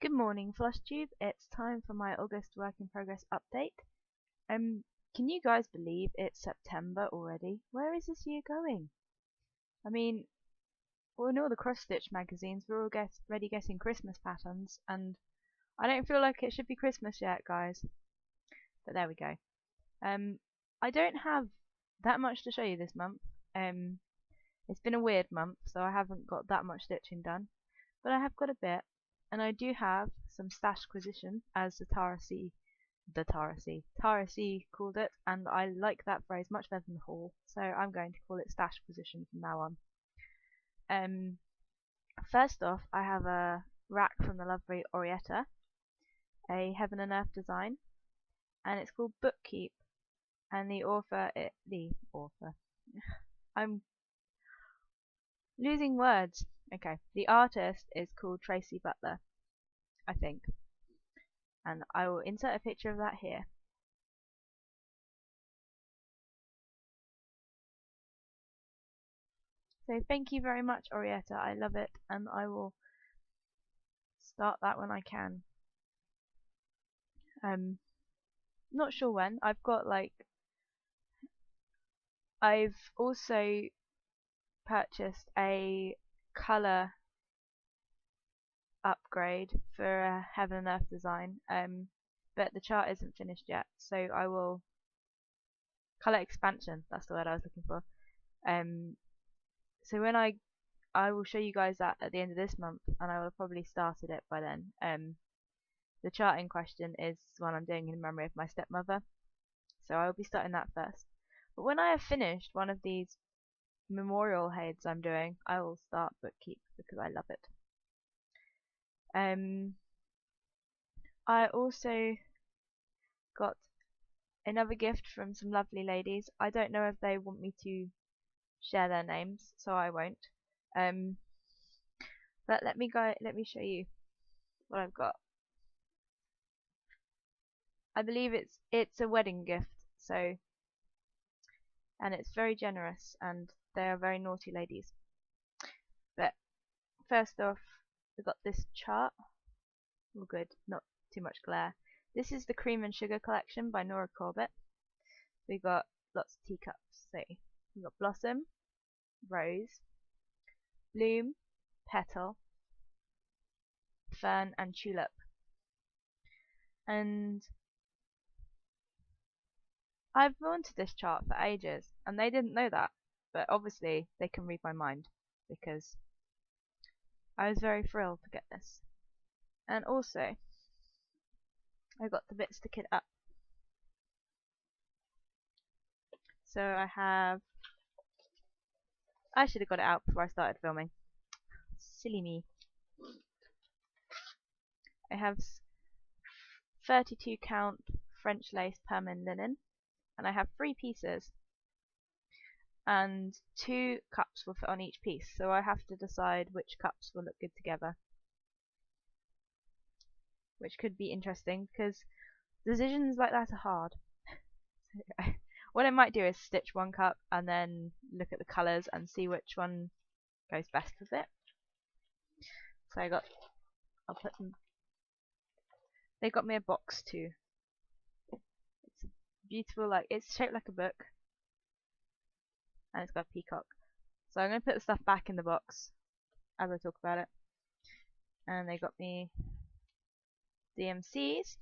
Good morning, FlushTube. It's time for my August work in progress update. Can you guys believe it's September already? Where is this year going? I mean, well, in all the cross-stitch magazines, we're all already getting Christmas patterns, and I don't feel like it should be Christmas yet, guys. But there we go. I don't have that much to show you this month. It's been a weird month, so I haven't got that much stitching done, but I have got a bit. And I do have some stash acquisition, as Tara C called it, and I like that phrase much better than haul, so I'm going to call it stash acquisition from now on. First off, I have a rack from the lovely Orietta, a Heaven and Earth design, and it's called Bookkeep, and the author, I'm losing words. Okay, the artist is called Tracy Butler, I think, and I will insert a picture of that here. So thank you very much, Orietta. I love it, and I will start that when I can. Not sure when. I've also purchased a colour upgrade for a Heaven and Earth design, but the chart isn't finished yet, so I will colour expansion. That's the word I was looking for. So when I will show you guys that at the end of this month, and I will have probably started it by then. The chart in question is one I'm doing in memory of my stepmother, so I will be starting that first. But when I have finished one of these memorial heads I'm doing, I will start Bookkeep because I love it. I also got another gift from some lovely ladies. I don't know if they want me to share their names, so I won't. But let me show you what I've got. I believe it's a wedding gift, so, and it's very generous, and they are very naughty ladies. But first off, we got this chart. All good, not too much glare. This is the Cream and Sugar collection by Nora Corbett. We got lots of teacups. So we got Blossom, Rose, Bloom, Petal, Fern, and Tulip. And I've wanted this chart for ages, and they didn't know that, but obviously they can read my mind, because I was very thrilled to get this. And also, I got the bits to kit up. So I should have got it out before I started filming. Silly me. I have 32 count French lace permanent linen, and I have 3 pieces, and 2 cups will fit on each piece, so I have to decide which cups will look good together, which could be interesting because decisions like that are hard. What I might do is stitch one cup and then look at the colours and see which one goes best with it. So I'll put them. They got me a box too. It's beautiful, it's shaped like a book, and it's got a peacock. So I'm going to put the stuff back in the box as I talk about it. And they got me DMCs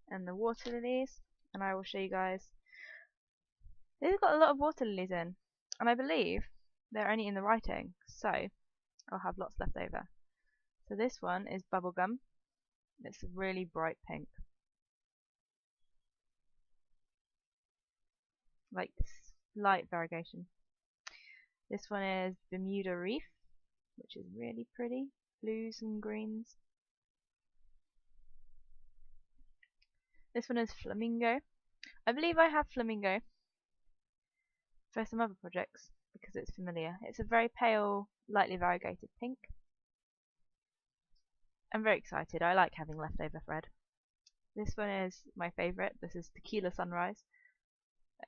and the water lilies, and I will show you guys. They've got a lot of water lilies in, and I believe they're only in the writing, so I'll have lots left over. So this one is bubblegum. It's a really bright pink, like light variegation. This one is Bermuda Reef, which is really pretty, blues and greens. This one is Flamingo. I believe I have Flamingo for some other projects because it's familiar. It's a very pale, lightly variegated pink. I'm very excited. I like having leftover thread. This one is my favourite. This is Tequila Sunrise.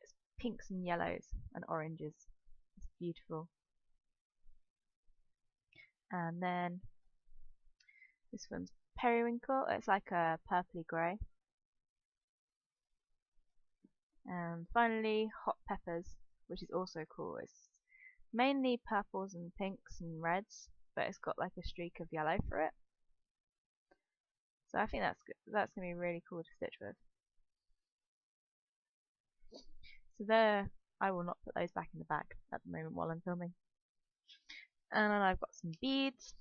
It's pinks and yellows and oranges. It's beautiful. And then this one's periwinkle. It's like a purpley grey. And finally, hot peppers, which is also cool. It's mainly purples and pinks and reds, but it's got like a streak of yellow for it. So I think that's gonna be really cool to stitch with. So there, I will not put those back in the bag at the moment while I'm filming. And then I've got some beads.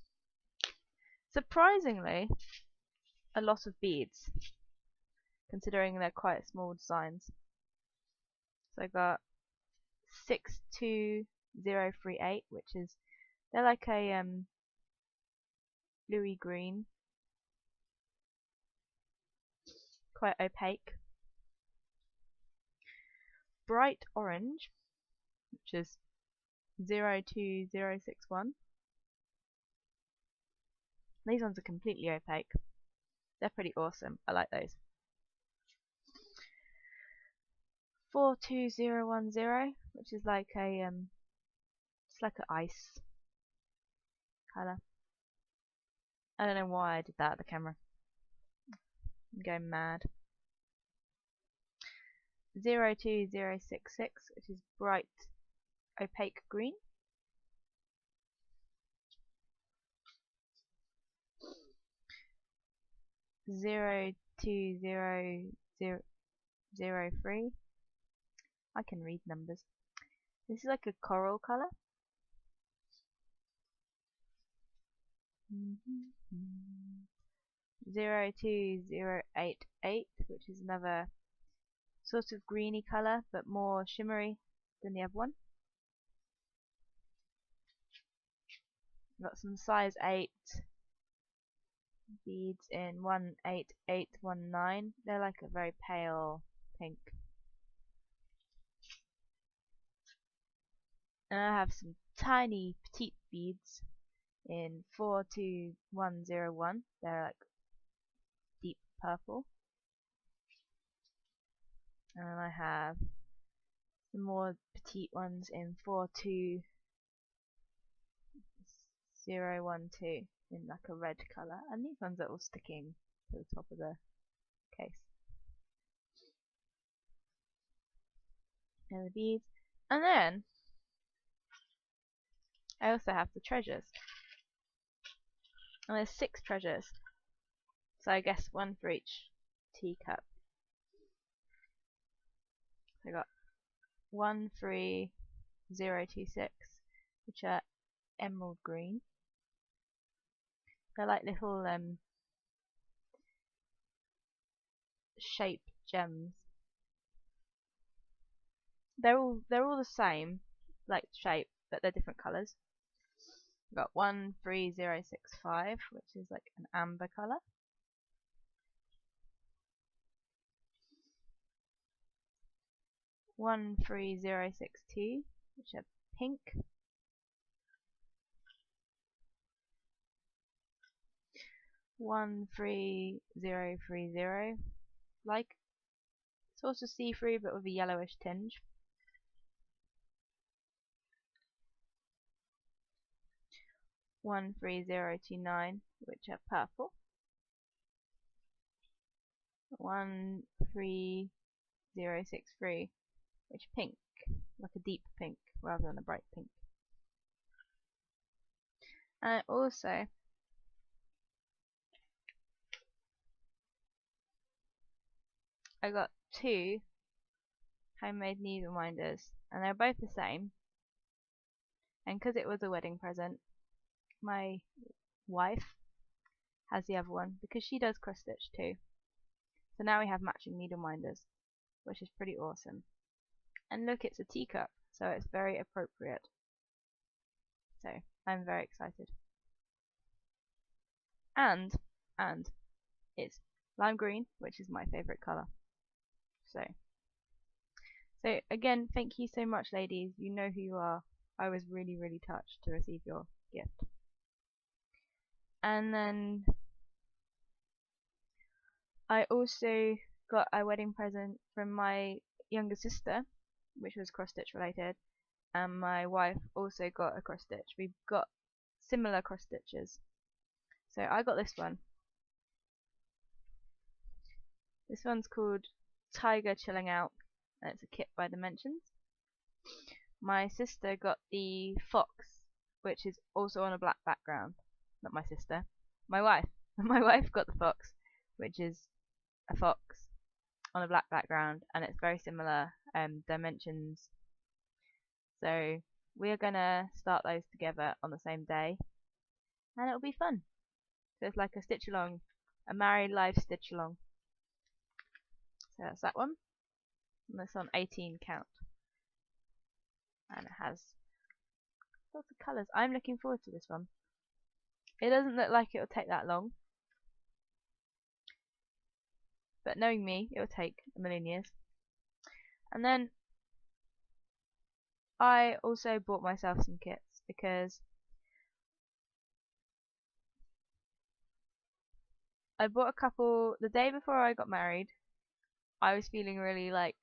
Surprisingly, a lot of beads, considering they're quite small designs. So I got 62038, which is, they're like a bluey green, quite opaque. Bright orange, which is 02061. These ones are completely opaque. They're pretty awesome. I like those. 42010, which is like a it's like an ice colour. I don't know why I did that at the camera. I'm going mad. 02066, which is bright opaque green. 02003. I can read numbers. This is like a coral colour. 02088, which is another sort of greeny colour, but more shimmery than the other one. Got some size 8 beads in 18819. They're like a very pale pink. And I have some tiny petite beads in 42101. They're like deep purple. And I have some more petite ones in 42012 in like a red colour. And these ones are all sticking to the top of the case. And the beads. And then I also have the treasures. And there's 6 treasures. So I guess one for each teacup. So I got 13026, which are emerald green. They're like little shaped gems. They're all the same, like shape, but they're different colours. I've got 13065, which is like an amber colour. 13062, which are pink. 13030, like sort of see-through but with a yellowish tinge. 13029, which are purple. 13063, which are pink, like a deep pink rather than a bright pink. And also I got 2 homemade needle minders, and they're both the same. And because it was a wedding present, my wife has the other one because she does cross stitch too. So now we have matching needle minders, which is pretty awesome. And look, it's a teacup, so it's very appropriate. So I'm very excited. And it's lime green, which is my favorite color. So again, thank you so much, ladies. You know who you are. I was really touched to receive your gift. And then I also got a wedding present from my younger sister, which was cross stitch related, and my wife also got a cross stitch. We got similar cross stitches. So I got this one. This one's called Tiger Chilling Out, and it's a kit by Dimensions. My sister got the fox, which is also on a black background. Not my sister, my wife. My wife got the fox, which is a fox on a black background, and it's very similar dimensions. So we are gonna start those together on the same day, and it'll be fun. So it's like a stitch along, a married life stitch along. So that's that one. And that's on 18 count. And it has lots of colours. I'm looking forward to this one. It doesn't look like it'll take that long. But knowing me, it'll take a million years. And then I also bought myself some kits because I bought a couple the day before I got married. I was feeling really like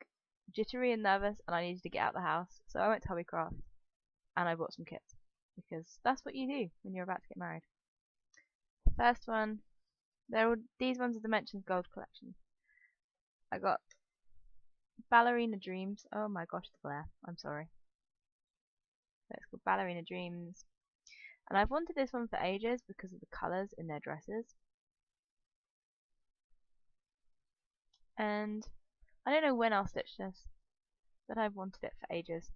jittery and nervous, and I needed to get out of the house, so I went to Hobbycraft and I bought some kits because that's what you do when you're about to get married. First one, these ones are Dimensions Gold Collection. I got Ballerina Dreams. Oh my gosh, the glare. I'm sorry. So it's called Ballerina Dreams, and I've wanted this one for ages because of the colours in their dresses. And I don't know when I'll stitch this, but I've wanted it for ages.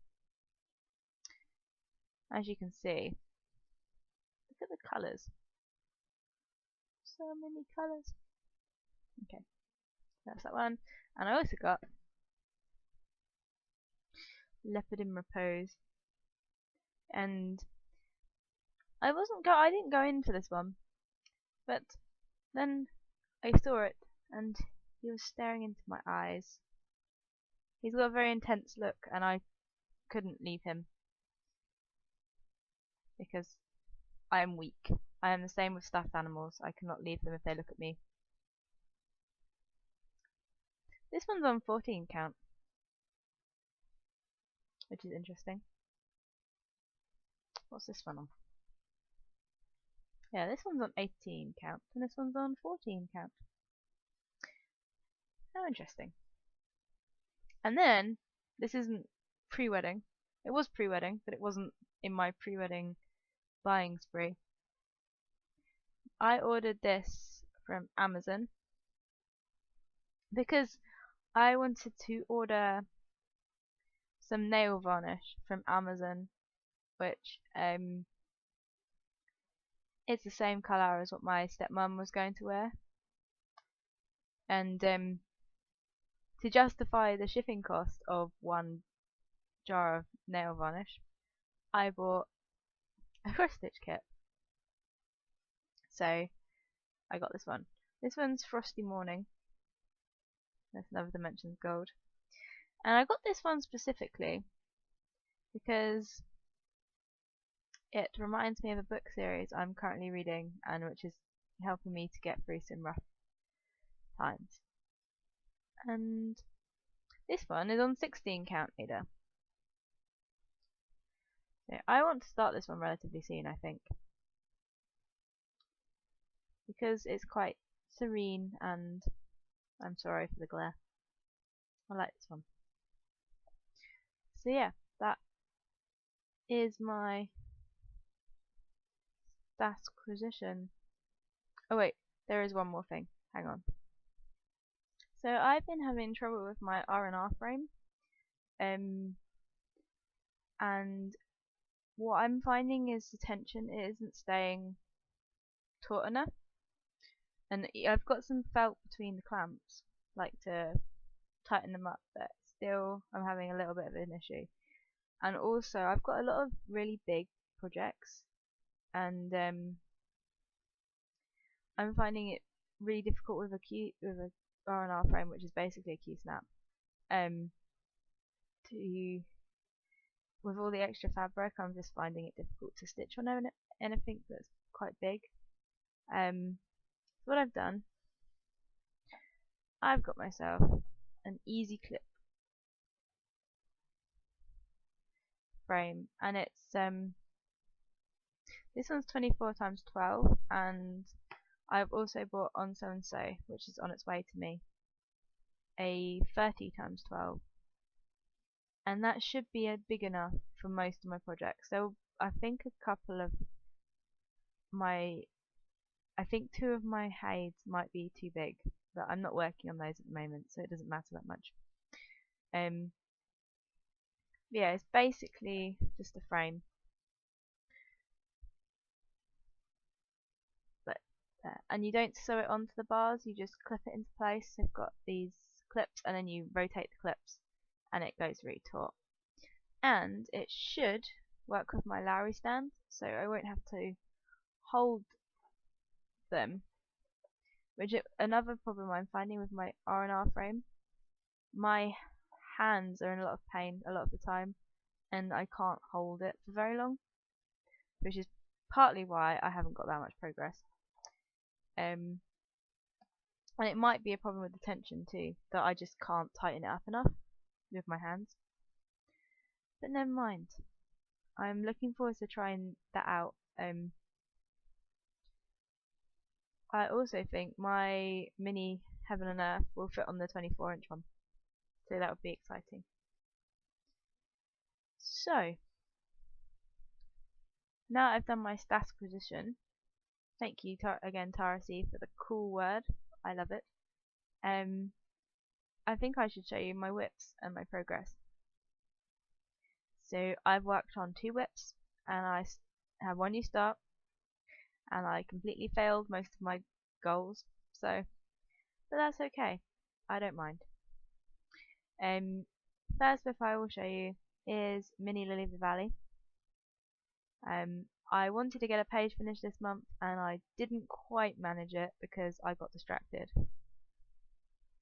As you can see, look at the colours. So many colours. Okay, that's that one. And I also got Leopard in Repose. And I didn't go in for this one, but then I saw it, and he was staring into my eyes. He's got a very intense look, and I couldn't leave him because I am weak. I am the same with stuffed animals. I cannot leave them if they look at me. This one's on 14 count, which is interesting. What's this one on? Yeah, this one's on 18 count, and this one's on 14 count. How interesting. And then, this isn't pre-wedding. It was pre-wedding, but it wasn't in my pre-wedding buying spree. I ordered this from Amazon because I wanted to order some nail varnish from Amazon, which is the same colour as what my stepmom was going to wear. And to justify the shipping cost of one jar of nail varnish, I bought a cross stitch kit. So I got this one. This one's Frosty Morning. That's another Dimensions Gold. And I got this one specifically because it reminds me of a book series I'm currently reading, and which is helping me to get through some rough times. And this one is on 16 count meter. So I want to start this one relatively soon, I think, because it's quite serene, and I'm sorry for the glare. I like this one. So yeah, that is my acquisition. Oh wait, there is one more thing. Hang on. So I've been having trouble with my R&R frame, and what I'm finding is the tension isn't staying taut enough, and I've got some felt between the clamps, like to tighten them up, but still I'm having a little bit of an issue. And also I've got a lot of really big projects, and I'm finding it really difficult with a R&R frame, which is basically a Q-snap, with all the extra fabric. I'm just finding it difficult to stitch on anything that's quite big. So what I've done, I've got myself an easy clip frame, and it's This one's 24 times 12, and I've also bought on so and so, which is on its way to me, a 30 times 12, and that should be big enough for most of my projects. So I think I think two of my heids might be too big, but I'm not working on those at the moment, so it doesn't matter that much. Yeah, it's basically just a frame. But and you don't sew it onto the bars, you just clip it into place. They've got these clips, and then you rotate the clips, and it goes really taut. And it should work with my Lowry stand, so I won't have to hold them. Another problem I'm finding with my R&R frame, my hands are in a lot of pain a lot of the time, and I can't hold it for very long, which is partly why I haven't got that much progress. And it might be a problem with the tension too, that I just can't tighten it up enough with my hands. But never mind. I'm looking forward to trying that out. I also think my mini Heaven and Earth will fit on the 24-inch one, so that would be exciting. So, now I've done my static position. Thank you again, Tarasi, for the cool word. I love it. I think I should show you my WIPs and my progress. So I've worked on 2 WIPs, and I have 1 new start, and I completely failed most of my goals, but that's okay. I don't mind. First WIP I will show you is Mini Lullaby Valley. I wanted to get a page finish this month, and I didn't quite manage it because I got distracted.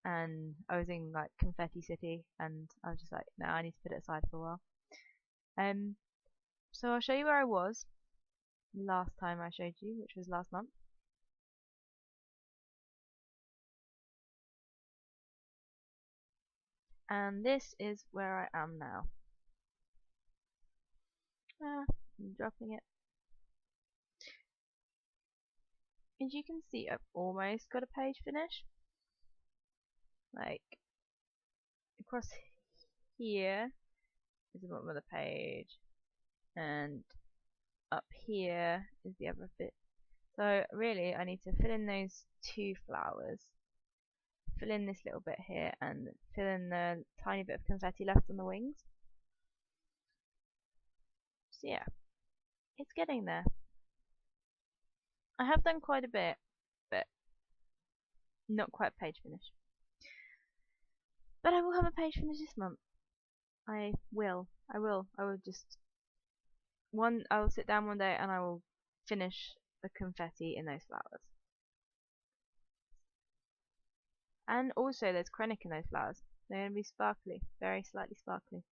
And I was in like Confetti City, and I was just like, no, I need to put it aside for a while. So I'll show you where I was last time I showed you, which was last month. And this is where I am now. I'm dropping it. As you can see, I've almost got a page finish. Like, across here is the bottom of the page, and up here is the other bit. So really I need to fill in those 2 flowers, fill in this little bit here, and fill in the tiny bit of confetti left on the wings. So yeah, it's getting there. I have done quite a bit, but not quite page finish. But I will have a page finish this month. I will just I will sit down one day and I will finish the confetti in those flowers. And also there's Krennic in those flowers. They're going to be sparkly, very slightly sparkly.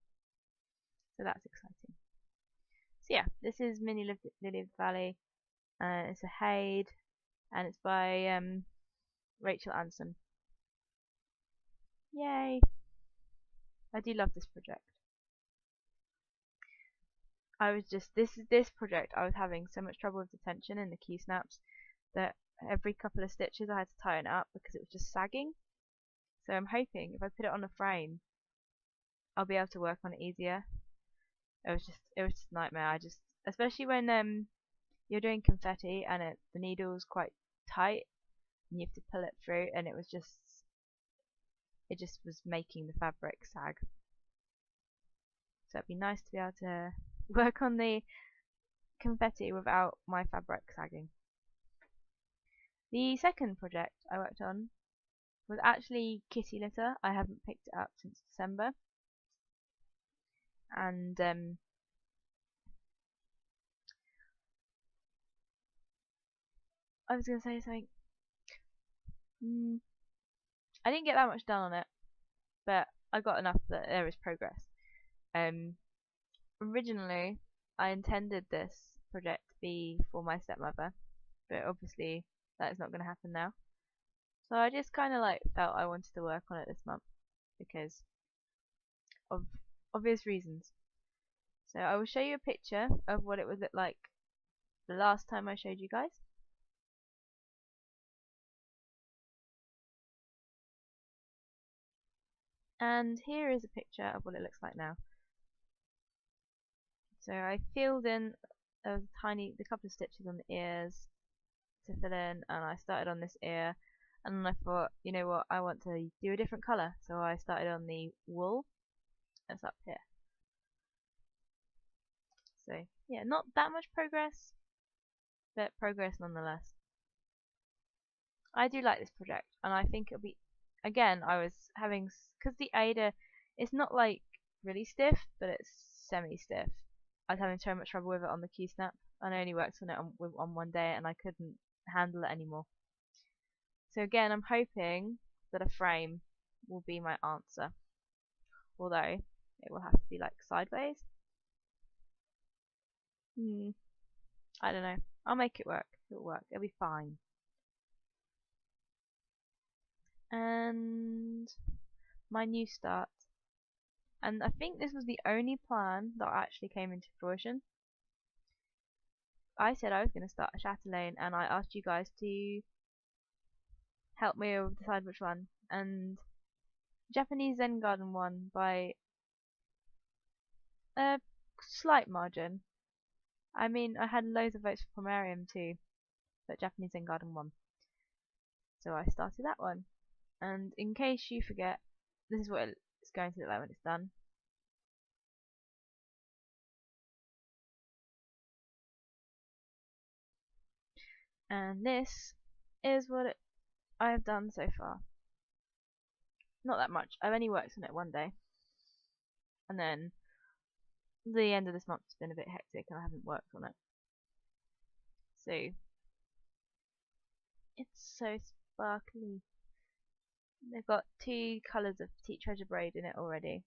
So that's exciting. So yeah, this is Mini Lily of the Valley. It's a Haid, and it's by Rachel Anson. Yay! I do love this project. This project I was having so much trouble with the tension in the key snaps that every couple of stitches I had to tighten it up because it was just sagging. So I'm hoping if I put it on a frame I'll be able to work on it easier. It was just a nightmare. Especially when you're doing confetti and the needle's quite tight and you have to pull it through, and it just was making the fabric sag. So it'd be nice to be able to work on the confetti without my fabric sagging. The second project I worked on was actually kitty litter. I haven't picked it up since December, and I was going to say something. I didn't get that much done on it, but I got enough that there is progress. Originally, I intended this project to be for my stepmother, but obviously that is not going to happen now. So I just kind of like felt I wanted to work on it this month because of obvious reasons. So I will show you a picture of what it would look like the last time I showed you guys. And here is a picture of what it looks like now. So I filled in a couple of stitches on the ears to fill in, and I started on this ear, and then I thought, you know what, I want to do a different colour, so I started on the wool. That's up here. So yeah, not that much progress, but progress nonetheless. I do like this project, and I think it'll be, again, I was having, because the Ada, it's not like really stiff, but it's semi-stiff. I was having so much trouble with it on the Q-snap, and I only worked on it on one day, and I couldn't handle it anymore. So again, I'm hoping that a frame will be my answer, although it will have to be like sideways. I don't know. I'll make it work. It'll work. It'll be fine. And my new start. And I think this was the only plan that actually came into fruition. I said I was going to start a chatelaine, and I asked you guys to help me decide which one. And Japanese Zen Garden won by a slight margin. I mean, I had loads of votes for Pomerium too, but Japanese Zen Garden won. So I started that one. And in case you forget, this is what it's going to look like when it's done. And this is what I've done so far. Not that much. I've only worked on it one day. And then the end of this month has been a bit hectic and I haven't worked on it. So it's so sparkly. They've got 2 colours of Petite Treasure Braid in it already.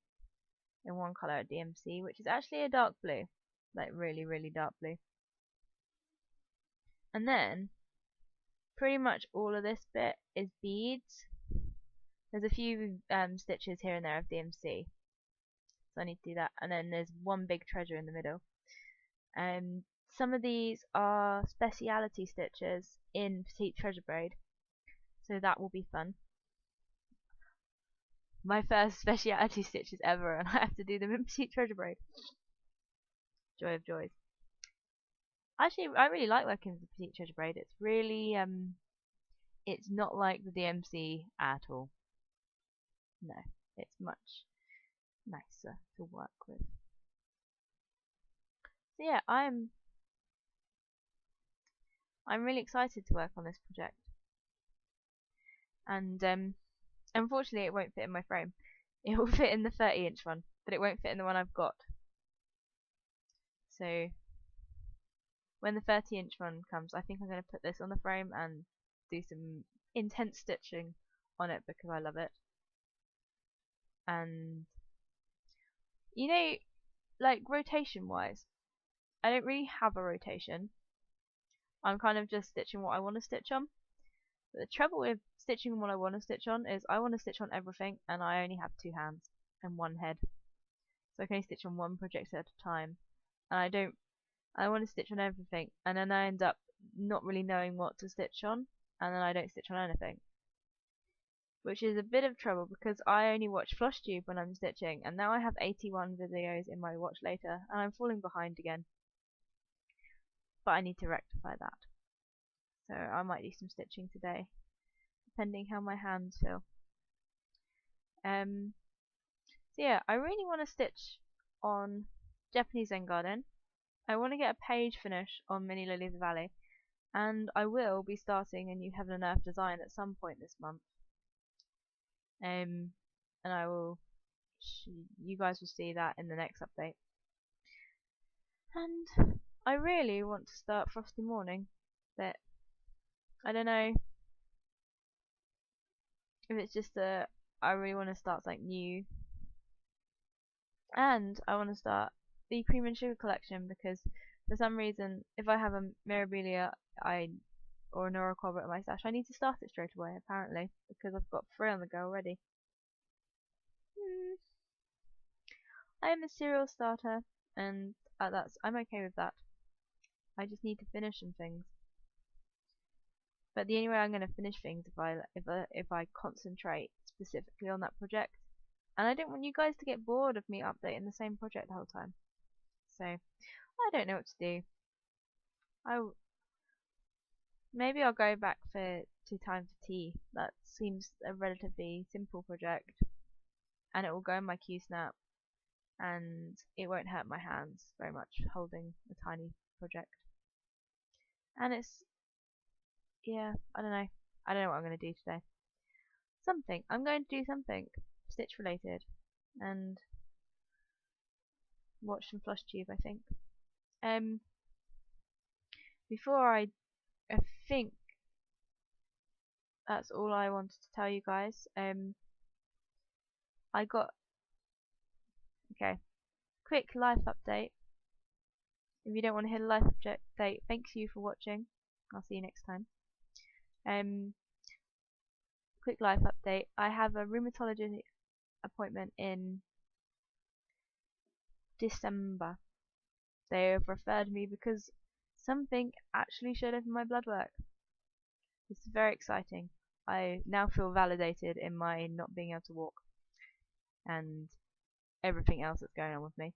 And 1 colour of DMC, which is actually a dark blue. Like really, really dark blue. And then pretty much all of this bit is beads. There's a few stitches here and there of DMC, so I need to do that. And then there's 1 big treasure in the middle. And some of these are speciality stitches in Petite Treasure Braid, so that will be fun. My first speciality stitches ever, and I have to do them in Petite Treasure Braid. Joy of joys. Actually, I really like working with the Petite Treasure Braid. It's really it's not like the DMC at all. No, it's much nicer to work with. So yeah, I'm really excited to work on this project. And unfortunately it won't fit in my frame. It will fit in the 30-inch one, but it won't fit in the one I've got. So when the 30-inch one comes, I think I'm going to put this on the frame and do some intense stitching on it because I love it. And you know, like rotation wise, I don't really have a rotation. I'm kind of just stitching what I want to stitch on. But the trouble with stitching what I want to stitch on is I want to stitch on everything, and I only have 2 hands and 1 head, so I can only stitch on 1 project at a time. And I want to stitch on everything, and then I end up not really knowing what to stitch on, and then I don't stitch on anything, which is a bit of trouble because I only watch FlossTube when I'm stitching, and now I have 81 videos in my watch later, and I'm falling behind again. But I need to rectify that. So I might do some stitching today, depending how my hands feel. So yeah, I really want to stitch on Japanese Zen Garden. I want to get a page finish on Mini Lily of the Valley, and I will be starting a new Heaven and Earth design at some point this month. And I will, you guys will see that in the next update. And I really want to start Frosty Morning, but I don't know if it's just I really want to start something new. And I want to start the Cream and Sugar collection because for some reason, if I have a Mirabilia or an Orocorbit in my stash, I need to start it straight away apparently because I've got 3 on the go already. I am a serial starter, and I'm okay with that. I just need to finish some things. But the only way I'm going to finish things if I concentrate specifically on that project. And I don't want you guys to get bored of me updating the same project the whole time. So I don't know what to do. Maybe I'll go back to Time for Tea. That seems a relatively simple project, and it will go in my QSnap, and it won't hurt my hands very much holding a tiny project. And it's, yeah, I don't know. I don't know what I'm going to do today. I'm going to do something Stitch related, and watch some FlushTube, I think. Before I think that's all I wanted to tell you guys. Okay, quick life update. If you don't want to hear the life update, thanks you for watching. I'll see you next time. Quick life update. I have a rheumatology appointment in December. They have referred me because something actually showed up in my blood work. This is very exciting. I now feel validated in my not being able to walk and everything else that's going on with me.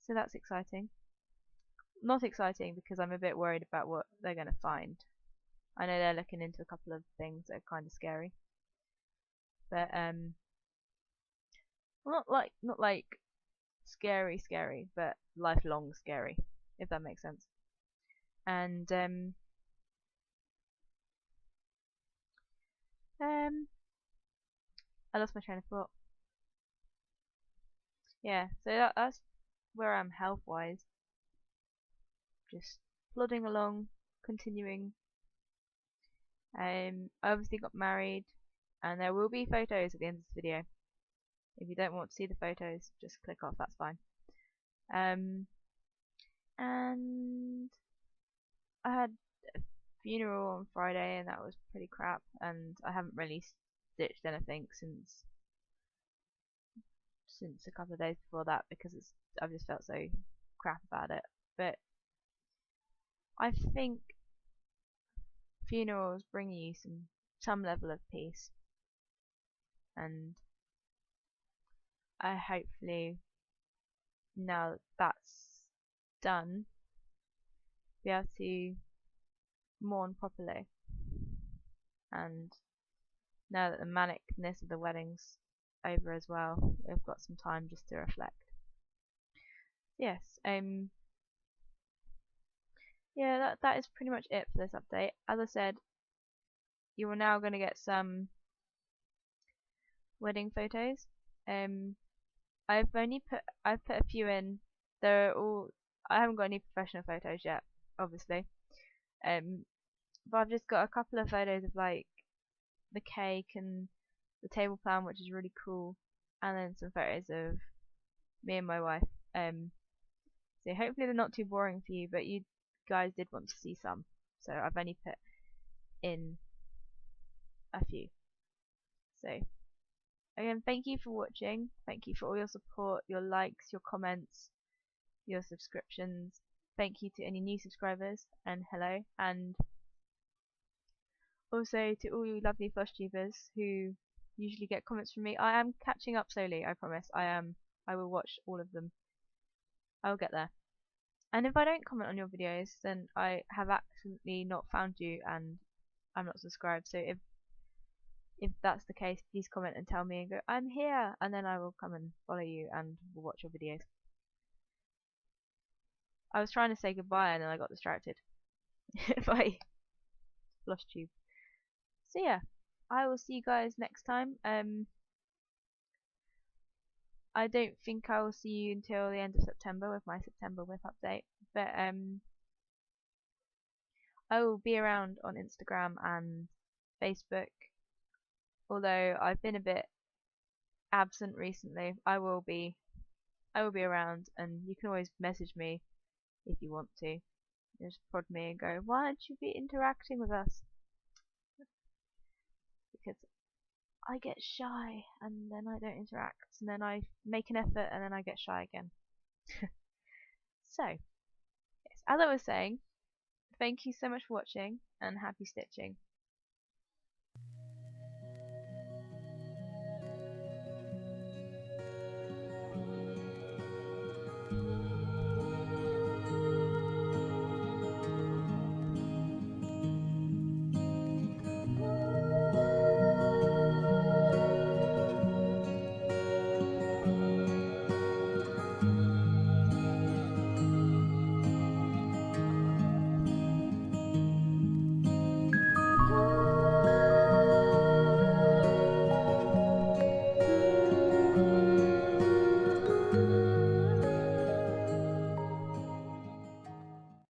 So that's exciting. Not exciting because I'm a bit worried about what they're going to find. I know they're looking into a couple of things that are kind of scary. But well, not like scary, but lifelong scary, if that makes sense. And I lost my train of thought. Yeah, so that's where I'm health-wise. Just plodding along, continuing. I obviously got married, and there will be photos at the end of this video. If you don't want to see the photos, just click off, that's fine. And I had a funeral on Friday, and that was pretty crap, and I haven't really stitched anything since a couple of days before that because I've just felt so crap about it. But I think funerals bring you some level of peace, and I hopefully, now that that's done, be able to mourn properly. And now that the manicness of the wedding's over as well, I've got some time just to reflect. Yes, yeah, that is pretty much it for this update. As I said, you are now going to get some wedding photos. I've put a few in. They're all, I haven't got any professional photos yet, obviously. But I've just got a couple of photos of like the cake and the table plan, which is really cool, and then some photos of me and my wife. So hopefully they're not too boring for you, but you guys did want to see some, so I've only put in a few. So again, thank you for watching. Thank you for all your support, your likes, your comments, your subscriptions. Thank you to any new subscribers, and hello. And also to all you lovely FlushTubers who usually get comments from me. I am catching up slowly, I promise. I will watch all of them. I will get there. And if I don't comment on your videos, then I have accidentally not found you and I'm not subscribed. So if that's the case, please comment and tell me and go, I'm here, and then I will come and follow you and will watch your videos. I was trying to say goodbye and then I got distracted by FlushTube. So yeah, I will see you guys next time. I don't think I will see you until the end of September with my September WIP update, but I will be around on Instagram and Facebook. Although I've been a bit absent recently, I will be around, and you can always message me if you want to. Just prod me and go, why don't you be interacting with us? Because I get shy and then I don't interact, and then I make an effort and then I get shy again. So, yes, as I was saying, thank you so much for watching and happy stitching.